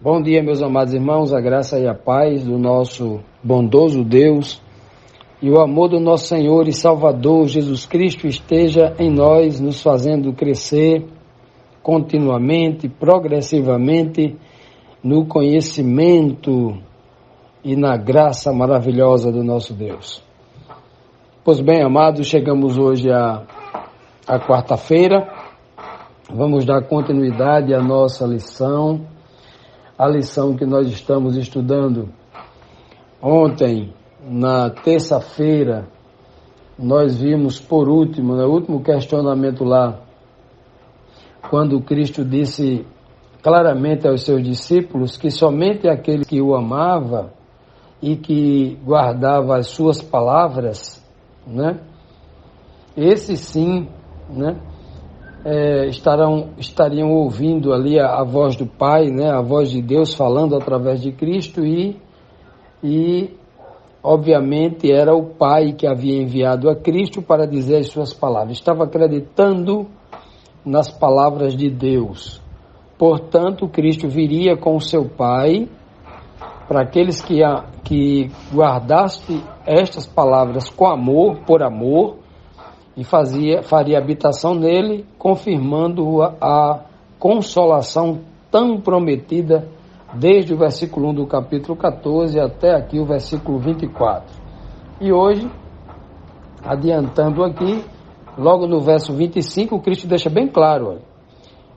Bom dia, meus amados irmãos, a graça e a paz do nosso bondoso Deus e o amor do nosso Senhor e Salvador Jesus Cristo esteja em nós, nos fazendo crescer continuamente, progressivamente, no conhecimento e na graça maravilhosa do nosso Deus. Pois bem, amados, chegamos hoje à quarta-feira, vamos dar continuidade à nossa lição, a lição que nós estamos estudando. Ontem, na terça-feira, nós vimos por último, no último questionamento lá, quando Cristo disse claramente aos seus discípulos que somente aquele que o amava e que guardava as suas palavras, né, esse sim, né, estariam ouvindo ali a voz do Pai, né, a voz de Deus falando através de Cristo e obviamente era o Pai que havia enviado a Cristo para dizer as suas palavras. Estava acreditando nas palavras de Deus. Portanto, Cristo viria com o seu Pai para aqueles que guardassem estas palavras com amor, por amor, e faria habitação nele, confirmando a consolação tão prometida desde o versículo 1 do capítulo 14 até aqui o versículo 24. E hoje, adiantando aqui, logo no verso 25, Cristo deixa bem claro, olha,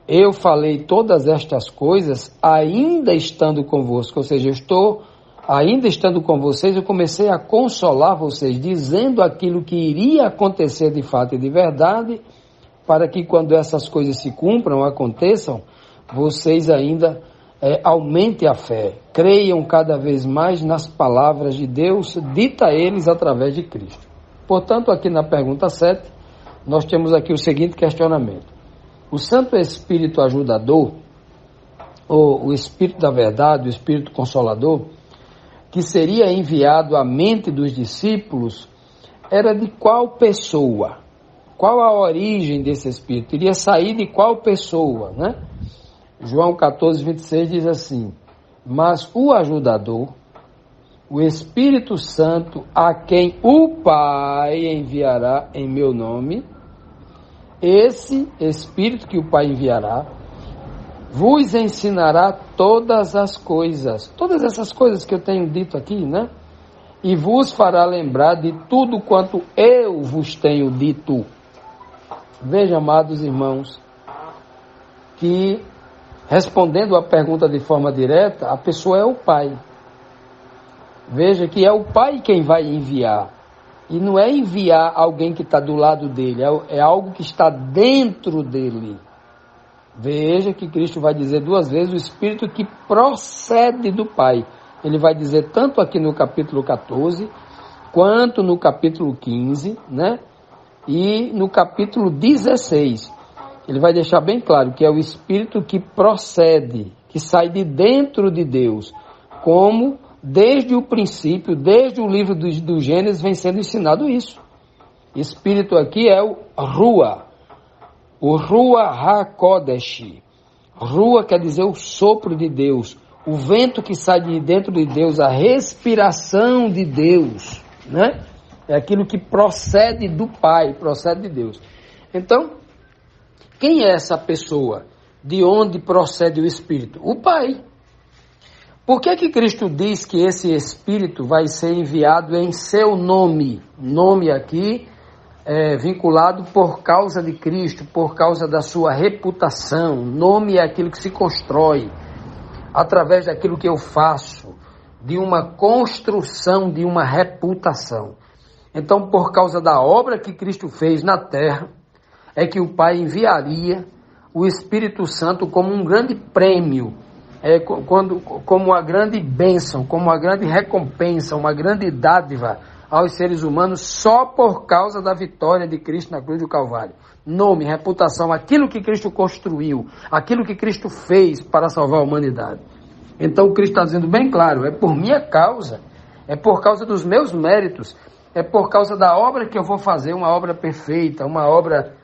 eu falei todas estas coisas ainda estando convosco, ou seja, eu estou ainda estando com vocês, eu comecei a consolar vocês, dizendo aquilo que iria acontecer de fato e de verdade, para que quando essas coisas se cumpram, aconteçam, vocês ainda aumentem a fé, creiam cada vez mais nas palavras de Deus, dita a eles através de Cristo. Portanto, aqui na pergunta 7, nós temos aqui o seguinte questionamento. O Santo Espírito ajudador, ou o Espírito da verdade, o Espírito consolador, que seria enviado à mente dos discípulos, era de qual pessoa? Qual a origem desse Espírito? Iria sair de qual pessoa, né? João 14, 26 diz assim, mas o ajudador, o Espírito Santo, a quem o Pai enviará em meu nome, esse Espírito que o Pai enviará, vos ensinará todas essas coisas que eu tenho dito aqui, né? E vos fará lembrar de tudo quanto eu vos tenho dito. Veja, amados irmãos, que respondendo a pergunta de forma direta, a pessoa é o Pai. Veja que é o Pai quem vai enviar. E não é enviar alguém que está do lado dele, é algo que está dentro dele. Veja que Cristo vai dizer duas vezes o Espírito que procede do Pai. Ele vai dizer tanto aqui no capítulo 14, quanto no capítulo 15, né? E no capítulo 16. Ele vai deixar bem claro que é o Espírito que procede, que sai de dentro de Deus, como desde o princípio, desde o livro do Gênesis vem sendo ensinado isso. Espírito aqui é o Rua. O Ruach HaKodesh. Rua quer dizer o sopro de Deus, o vento que sai de dentro de Deus, a respiração de Deus, né? É aquilo que procede do Pai, procede de Deus. Então, quem é essa pessoa? De onde procede o Espírito? O Pai. Por que Cristo diz que esse Espírito vai ser enviado em seu nome? Nome aqui vinculado por causa de Cristo, por causa da sua reputação. Nome é aquilo que se constrói através daquilo que eu faço, de uma construção, de uma reputação. Então, por causa da obra que Cristo fez na terra, é que o Pai enviaria o Espírito Santo como um grande prêmio, como uma grande bênção, como uma grande recompensa, uma grande dádiva aos seres humanos só por causa da vitória de Cristo na cruz do Calvário. Nome, reputação, aquilo que Cristo construiu, aquilo que Cristo fez para salvar a humanidade. Então Cristo está dizendo bem claro, é por minha causa, é por causa dos meus méritos, é por causa da obra que eu vou fazer, uma obra perfeita, uma obra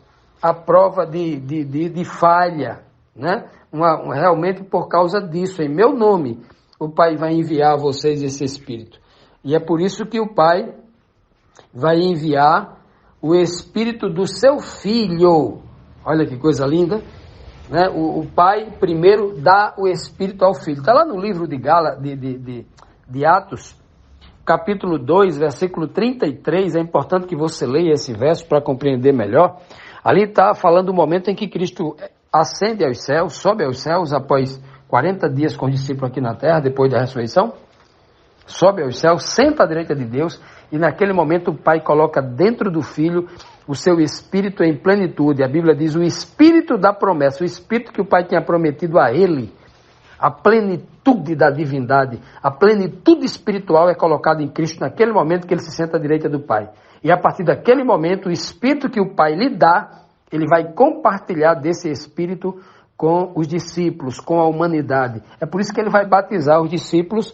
à prova de falha, né? Realmente por causa disso, em meu nome, o Pai vai enviar a vocês esse Espírito. E é por isso que o Pai vai enviar o Espírito do seu Filho. Olha que coisa linda, né? O Pai primeiro dá o Espírito ao Filho. Está lá no livro de Atos, capítulo 2, versículo 33, é importante que você leia esse verso para compreender melhor. Ali está falando do momento em que Cristo ascende aos céus, sobe aos céus após 40 dias com os discípulos aqui na terra, depois da ressurreição, sobe aos céus, senta à direita de Deus, e naquele momento o Pai coloca dentro do Filho o seu Espírito em plenitude. A Bíblia diz o Espírito da promessa, o Espírito que o Pai tinha prometido a ele. A plenitude da divindade, a plenitude espiritual é colocada em Cristo naquele momento que ele se senta à direita do Pai. E a partir daquele momento, o Espírito que o Pai lhe dá, ele vai compartilhar desse Espírito com os discípulos, com a humanidade. É por isso que ele vai batizar os discípulos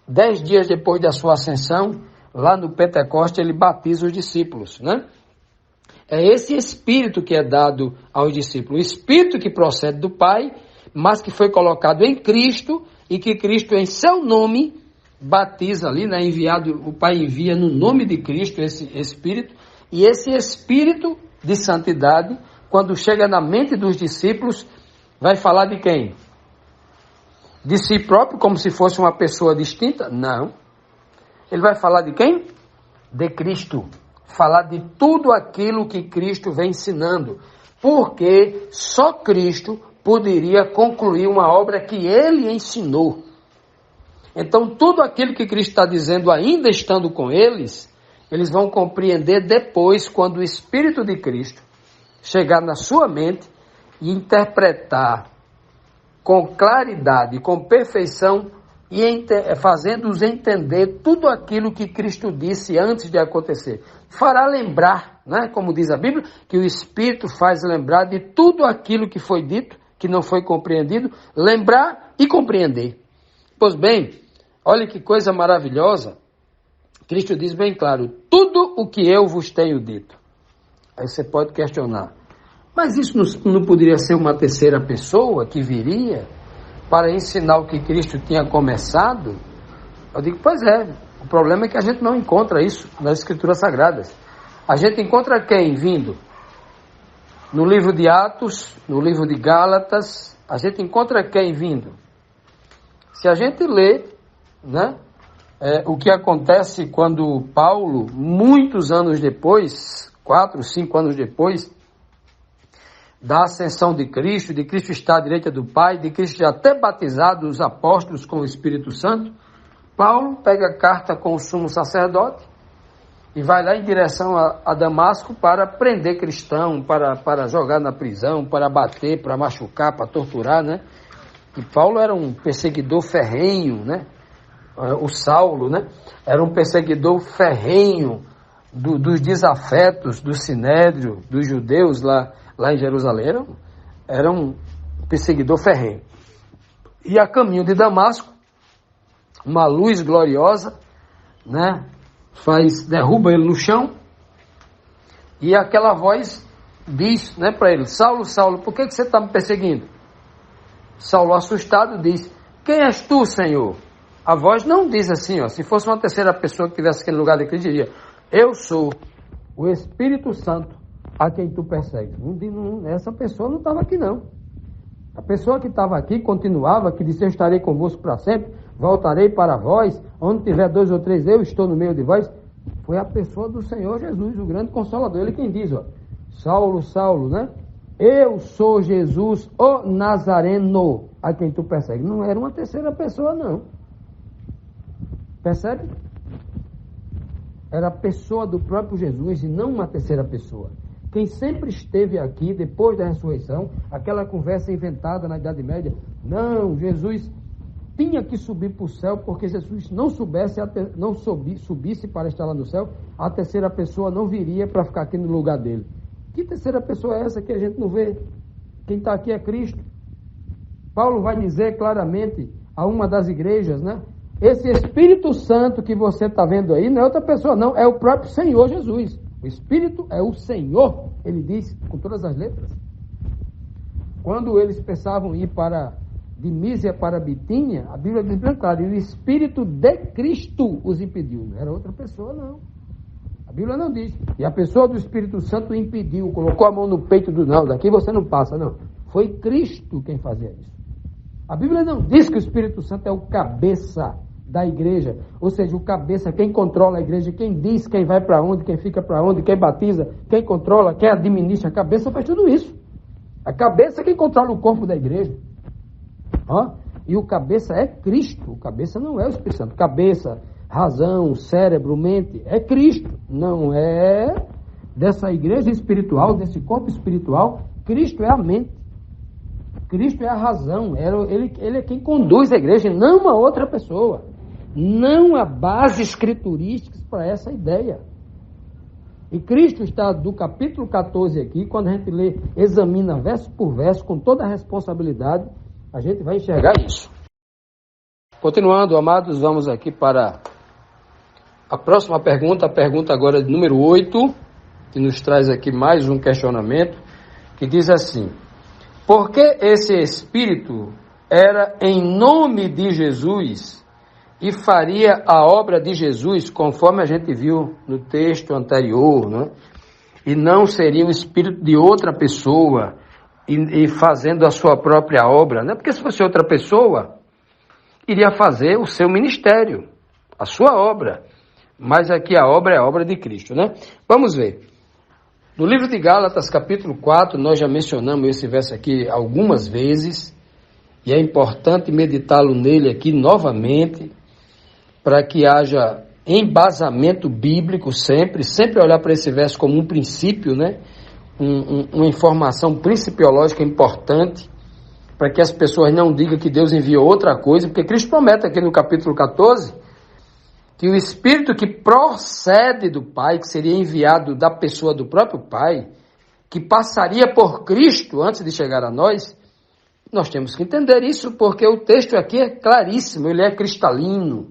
10 dias depois da sua ascensão, lá no Pentecoste, ele batiza os discípulos, né? É esse Espírito que é dado aos discípulos, o Espírito que procede do Pai, mas que foi colocado em Cristo, e que Cristo, em seu nome, batiza ali, né? Enviado, o Pai envia no nome de Cristo esse Espírito, e esse Espírito de santidade, quando chega na mente dos discípulos, vai falar de quem? De si próprio, como se fosse uma pessoa distinta? Não. Ele vai falar de quem? De Cristo. Falar de tudo aquilo que Cristo vem ensinando. Porque só Cristo poderia concluir uma obra que ele ensinou. Então, tudo aquilo que Cristo está dizendo, ainda estando com eles, eles vão compreender depois, quando o Espírito de Cristo chegar na sua mente e interpretar com claridade, com perfeição, e fazendo-os entender tudo aquilo que Cristo disse antes de acontecer. Fará lembrar, né, como diz a Bíblia, que o Espírito faz lembrar de tudo aquilo que foi dito, que não foi compreendido, lembrar e compreender. Pois bem, olha que coisa maravilhosa, Cristo diz bem claro, tudo o que eu vos tenho dito. Aí você pode questionar, mas isso não poderia ser uma terceira pessoa que viria para ensinar o que Cristo tinha começado? Eu digo, pois é, o problema é que a gente não encontra isso nas Escrituras Sagradas. A gente encontra quem vindo? No livro de Atos, no livro de Gálatas, a gente encontra quem vindo? Se a gente lê, né, o que acontece quando Paulo, muitos anos depois, 4, 5 anos depois, da ascensão de Cristo estar à direita do Pai, de Cristo já ter batizado os apóstolos com o Espírito Santo, Paulo pega a carta com o sumo sacerdote e vai lá em direção a Damasco para prender cristão, para jogar na prisão, para bater, para machucar, para torturar, né? E Paulo era um perseguidor ferrenho, né? O Saulo, né? Era um perseguidor ferrenho dos desafetos do Sinédrio, dos judeus lá em Jerusalém, era um perseguidor ferrenho. E a caminho de Damasco, uma luz gloriosa, né, derruba ele no chão, e aquela voz diz, né, para ele, Saulo, Saulo, por que você está me perseguindo? Saulo, assustado, diz, quem és tu, Senhor? A voz não diz assim, ó, se fosse uma terceira pessoa que estivesse aqui no lugar de Cristo, diria, eu sou o Espírito Santo a quem tu persegues. Essa pessoa não estava aqui, não. A pessoa que estava aqui continuava, que disse, eu estarei convosco para sempre, voltarei para vós, onde tiver 2 ou 3, eu estou no meio de vós. Foi a pessoa do Senhor Jesus, o grande Consolador. Ele quem diz, ó, Saulo, Saulo, né? Eu sou Jesus, o Nazareno, a quem tu persegues. Não era uma terceira pessoa, não. Percebe? Era a pessoa do próprio Jesus e não uma terceira pessoa. Quem sempre esteve aqui, depois da ressurreição, aquela conversa inventada na Idade Média, não, Jesus tinha que subir para o céu, porque Jesus não subisse para estar lá no céu, a terceira pessoa não viria para ficar aqui no lugar dele. Que terceira pessoa é essa que a gente não vê? Quem está aqui é Cristo. Paulo vai dizer claramente a uma das igrejas, né? Esse Espírito Santo que você está vendo aí não é outra pessoa, não, é o próprio Senhor Jesus. O Espírito é o Senhor, ele diz com todas as letras. Quando eles pensavam ir de Mísia para Bitínia, a Bíblia diz bem claro, e o Espírito de Cristo os impediu. Não era outra pessoa, não. A Bíblia não diz. E a pessoa do Espírito Santo o impediu, colocou a mão no peito do não, daqui você não passa, não. Foi Cristo quem fazia isso. A Bíblia não diz que o Espírito Santo é o cabeça da igreja, ou seja, o cabeça, quem controla a igreja, quem diz quem vai para onde, quem fica para onde, quem batiza, quem controla, quem administra, a cabeça faz tudo isso. A cabeça é quem controla o corpo da igreja. E o cabeça é Cristo, o cabeça não é o Espírito Santo. Cabeça, razão, cérebro, mente, é Cristo, não é dessa igreja espiritual, desse corpo espiritual. Cristo é a mente, Cristo é a razão, ele é quem conduz a igreja, não uma outra pessoa. Não há bases escriturísticas para essa ideia. E Cristo está do capítulo 14 aqui, quando a gente lê, examina verso por verso, com toda a responsabilidade, a gente vai enxergar isso. Continuando, amados, vamos aqui para a próxima pergunta, a pergunta agora de número 8, que nos traz aqui mais um questionamento, que diz assim: por que esse Espírito era em nome de Jesus e faria a obra de Jesus, conforme a gente viu no texto anterior, né? E não seria o Espírito de outra pessoa e fazendo a sua própria obra, né? Porque se fosse outra pessoa, iria fazer o seu ministério, a sua obra. Mas aqui a obra é a obra de Cristo, né? Vamos ver. No livro de Gálatas, capítulo 4, nós já mencionamos esse verso aqui algumas vezes, e é importante meditá-lo nele aqui novamente, para que haja embasamento bíblico sempre olhar para esse verso como um princípio, né? Uma informação principiológica importante, para que as pessoas não digam que Deus enviou outra coisa, porque Cristo promete aqui no capítulo 14, que o Espírito que procede do Pai, que seria enviado da pessoa do próprio Pai, que passaria por Cristo antes de chegar a nós temos que entender isso, porque o texto aqui é claríssimo, ele é cristalino.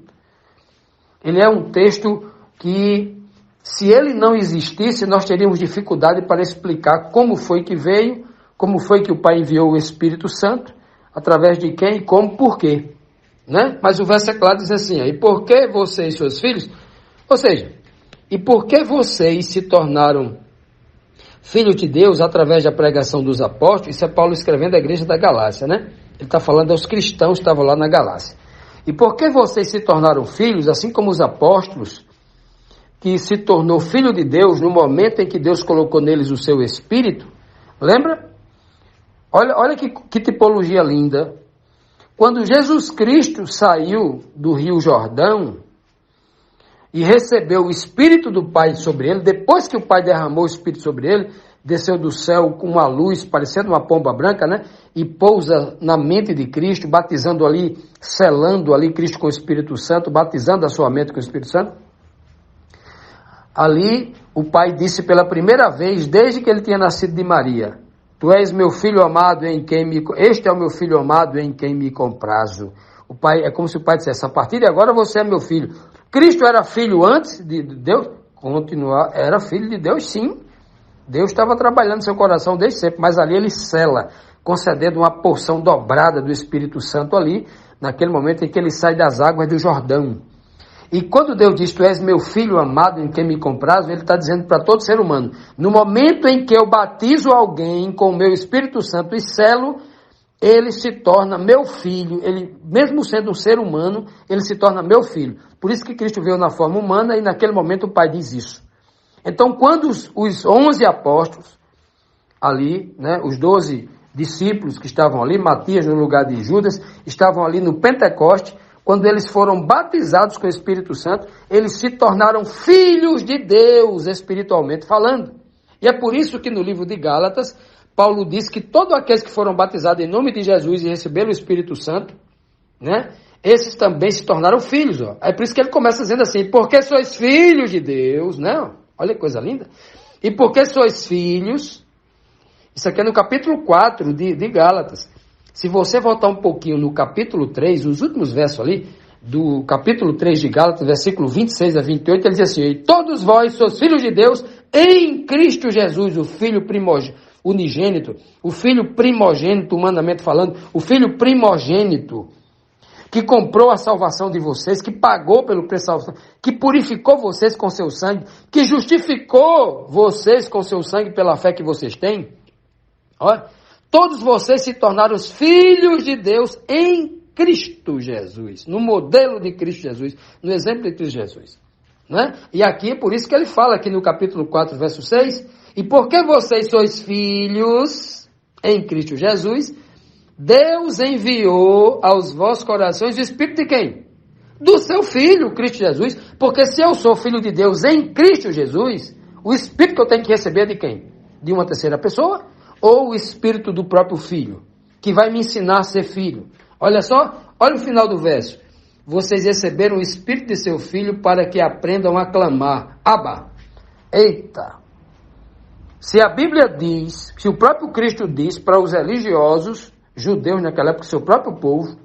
Ele é um texto que, se ele não existisse, nós teríamos dificuldade para explicar como foi que veio, como foi que o Pai enviou o Espírito Santo, através de quem, e como, por quê. Né? Mas o verso é claro, diz assim: e por que vocês, seus filhos, ou seja, e por que vocês se tornaram filhos de Deus através da pregação dos apóstolos? Isso é Paulo escrevendo à igreja da Galácia, né? Ele está falando aos cristãos que estavam lá na Galácia. E por que vocês se tornaram filhos, assim como os apóstolos, que se tornou filho de Deus no momento em que Deus colocou neles o seu Espírito? Lembra? Olha que tipologia linda. Quando Jesus Cristo saiu do Rio Jordão e recebeu o Espírito do Pai sobre ele, depois que o Pai derramou o Espírito sobre ele, desceu do céu com uma luz parecendo uma pomba branca, né? E pousa na mente de Cristo, batizando ali, selando ali Cristo com o Espírito Santo, batizando a sua mente com o Espírito Santo. Ali o Pai disse pela primeira vez, desde que ele tinha nascido de Maria: tu és meu filho amado este é o meu filho amado em quem me comprazo. O Pai, é como se o Pai dissesse: a partir de agora você é meu filho. Cristo era filho antes de Deus? Era filho de Deus, sim. Deus estava trabalhando no seu coração desde sempre, mas ali ele sela, concedendo uma porção dobrada do Espírito Santo ali, naquele momento em que ele sai das águas do Jordão. E quando Deus diz: tu és meu filho amado em quem me comprazo, ele está dizendo para todo ser humano: no momento em que eu batizo alguém com o meu Espírito Santo e selo, ele se torna meu filho. Ele, mesmo sendo um ser humano, ele se torna meu filho. Por isso que Cristo veio na forma humana, e naquele momento o Pai diz isso. Então, quando os 11 apóstolos ali, né, os 12 discípulos que estavam ali, Matias no lugar de Judas, estavam ali no Pentecoste, quando eles foram batizados com o Espírito Santo, eles se tornaram filhos de Deus, espiritualmente falando. E é por isso que no livro de Gálatas, Paulo diz que todos aqueles que foram batizados em nome de Jesus e receberam o Espírito Santo, né, esses também se tornaram filhos. Ó. É por isso que ele começa dizendo assim: porque sois filhos de Deus, né? Olha que coisa linda. E porque sois filhos, isso aqui é no capítulo 4 de Gálatas. Se você voltar um pouquinho no capítulo 3, os últimos versos ali, do capítulo 3 de Gálatas, versículo 26 a 28, ele diz assim: e todos vós sois filhos de Deus em Cristo Jesus, o Filho primogênito. unigênito, o filho primogênito, humanamente falando, o filho primogênito, que comprou a salvação de vocês, que pagou pelo preço da salvação, que purificou vocês com seu sangue, que justificou vocês com seu sangue pela fé que vocês têm. Olha, todos vocês se tornaram os filhos de Deus em Cristo Jesus, no modelo de Cristo Jesus, no exemplo de Cristo Jesus. Né? E aqui, por isso que ele fala aqui no capítulo 4, verso 6, e porque vocês sois filhos em Cristo Jesus, Deus enviou aos vossos corações o Espírito de quem? Do seu Filho, Cristo Jesus. Porque se eu sou filho de Deus em Cristo Jesus, o Espírito que eu tenho que receber é de quem? De uma terceira pessoa? Ou o Espírito do próprio Filho, que vai me ensinar a ser filho? Olha só, olha o final do verso. Vocês receberam o Espírito de seu Filho para que aprendam a clamar. Abba. Eita! Se a Bíblia diz, se o próprio Cristo diz para os religiosos, judeus naquela época, seu próprio povo,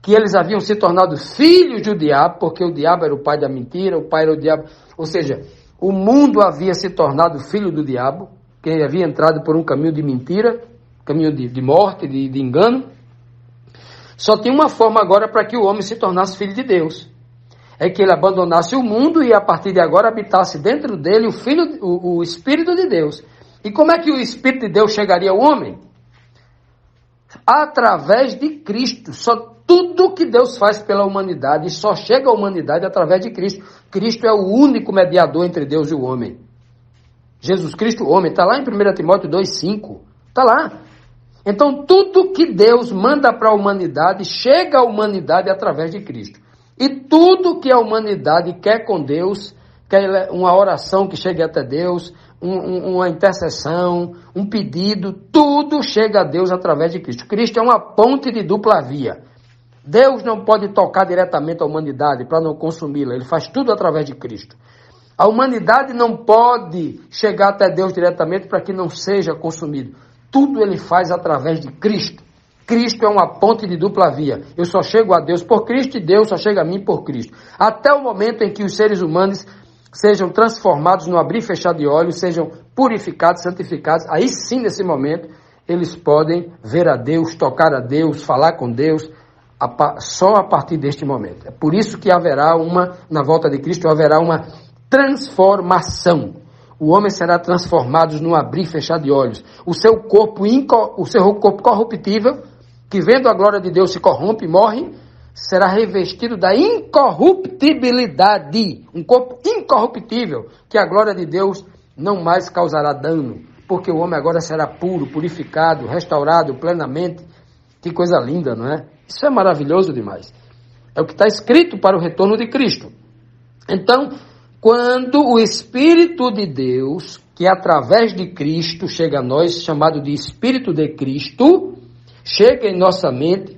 que eles haviam se tornado filhos do diabo, porque o diabo era o pai da mentira, o pai era o diabo, ou seja, o mundo havia se tornado filho do diabo, que havia entrado por um caminho de mentira, caminho de morte, de engano. Só tinha uma forma agora para que o homem se tornasse filho de Deus, é que ele abandonasse o mundo e a partir de agora habitasse dentro dele o Espírito de Deus. E como é que o Espírito de Deus chegaria ao homem? Através de Cristo. Só tudo que Deus faz pela humanidade só chega à humanidade através de Cristo. Cristo é o único mediador entre Deus e o homem. Jesus Cristo, o homem, está lá em 1 Timóteo 2,5. Está lá. Então, tudo que Deus manda para a humanidade chega à humanidade através de Cristo. E tudo que a humanidade quer com Deus, quer uma oração que chegue até Deus, uma intercessão, um pedido, tudo chega a Deus através de Cristo. Cristo é uma ponte de dupla via. Deus não pode tocar diretamente a humanidade para não consumi-la. Ele faz tudo através de Cristo. A humanidade não pode chegar até Deus diretamente para que não seja consumido. Tudo ele faz através de Cristo. Cristo é uma ponte de dupla via. Eu só chego a Deus por Cristo e Deus só chega a mim por Cristo. Até o momento em que os seres humanos sejam transformados no abrir e fechar de olhos, sejam purificados, santificados, aí sim, nesse momento, eles podem ver a Deus, tocar a Deus, falar com Deus, só a partir deste momento. É por isso que haverá na volta de Cristo, haverá uma transformação. O homem será transformado no abrir e fechar de olhos. O seu corpo corruptível, que vendo a glória de Deus se corrompe e morre, será revestido da incorruptibilidade. Um corpo incorruptível, que a glória de Deus não mais causará dano. Porque o homem agora será puro, purificado, restaurado plenamente. Que coisa linda, não é? Isso é maravilhoso demais. É o que está escrito para o retorno de Cristo. Então, quando o Espírito de Deus, que através de Cristo chega a nós, chamado de Espírito de Cristo, chega em nossa mente,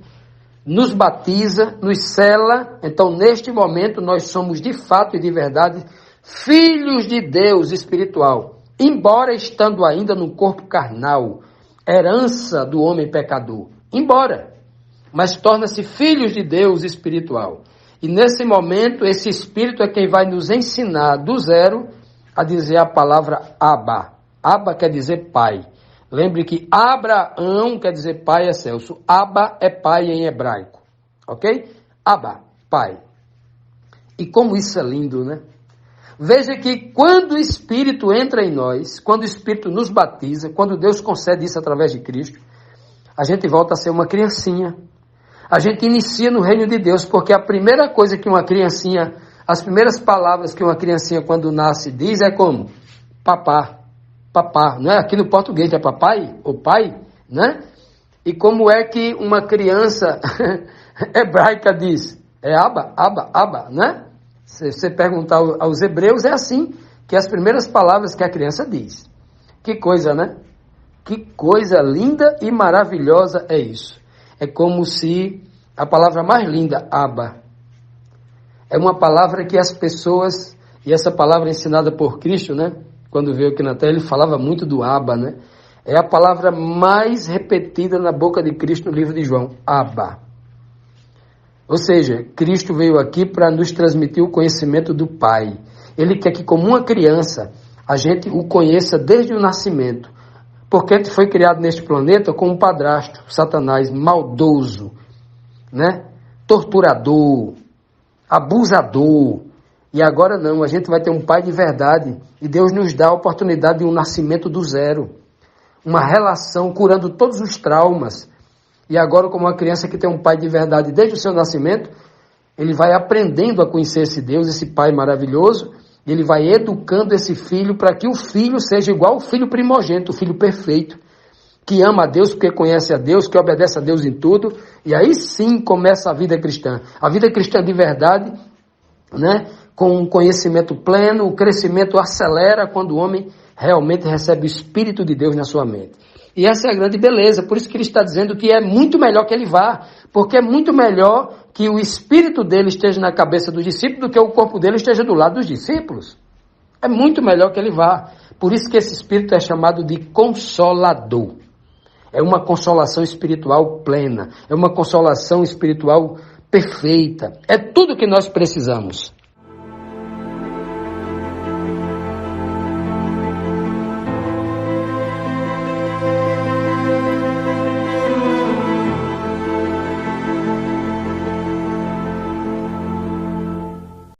nos batiza, nos sela, então neste momento nós somos de fato e de verdade filhos de Deus espiritual, embora estando ainda no corpo carnal, herança do homem pecador, mas torna-se filhos de Deus espiritual. E nesse momento, esse Espírito é quem vai nos ensinar do zero a dizer a palavra Abba. Abba quer dizer pai. Lembre que Abraão quer dizer pai excelso. Abba é pai em hebraico. Ok? Abba, pai. E como isso é lindo, né? Veja que quando o Espírito entra em nós, quando o Espírito nos batiza, quando Deus concede isso através de Cristo, a gente volta a ser uma criancinha. A gente inicia no reino de Deus, porque a primeira coisa que uma criancinha, as primeiras palavras que uma criancinha quando nasce diz é como? Papá, papá, não é? Aqui no português é papai ou pai, né? E como é que uma criança hebraica diz? É Abba, Abba, Abba, né? Se você perguntar aos hebreus, é assim que as primeiras palavras que a criança diz. Que coisa, né? Que coisa linda e maravilhosa é isso. É como se a palavra mais linda, Abba, é uma palavra que as pessoas, e essa palavra ensinada por Cristo, né? Quando veio aqui na terra, ele falava muito do Abba, né? É a palavra mais repetida na boca de Cristo no livro de João, Abba. Ou seja, Cristo veio aqui para nos transmitir o conhecimento do Pai. Ele quer que, como uma criança, a gente o conheça desde o nascimento. porque foi criado neste planeta com um padrasto, Satanás, maldoso, né? Torturador, abusador. E agora não, a gente vai ter um pai de verdade. E Deus nos dá a oportunidade de um nascimento do zero. Uma relação curando todos os traumas. E agora, como uma criança que tem um pai de verdade desde o seu nascimento, ele vai aprendendo a conhecer esse Deus, esse pai maravilhoso, e ele vai educando esse filho para que o filho seja igual ao filho primogênito, o filho perfeito, que ama a Deus porque conhece a Deus, que obedece a Deus em tudo, e aí sim começa a vida cristã. A vida cristã de verdade, né? Com um conhecimento pleno, o crescimento acelera quando o homem realmente recebe o Espírito de Deus na sua mente. E essa é a grande beleza, por isso que ele está dizendo que é muito melhor que ele vá, porque é muito melhor que o Espírito dele esteja na cabeça dos discípulos do que o corpo dele esteja do lado dos discípulos. É muito melhor que ele vá. Por isso que esse Espírito é chamado de Consolador. É uma consolação espiritual plena, é uma consolação espiritual perfeita. É tudo que nós precisamos.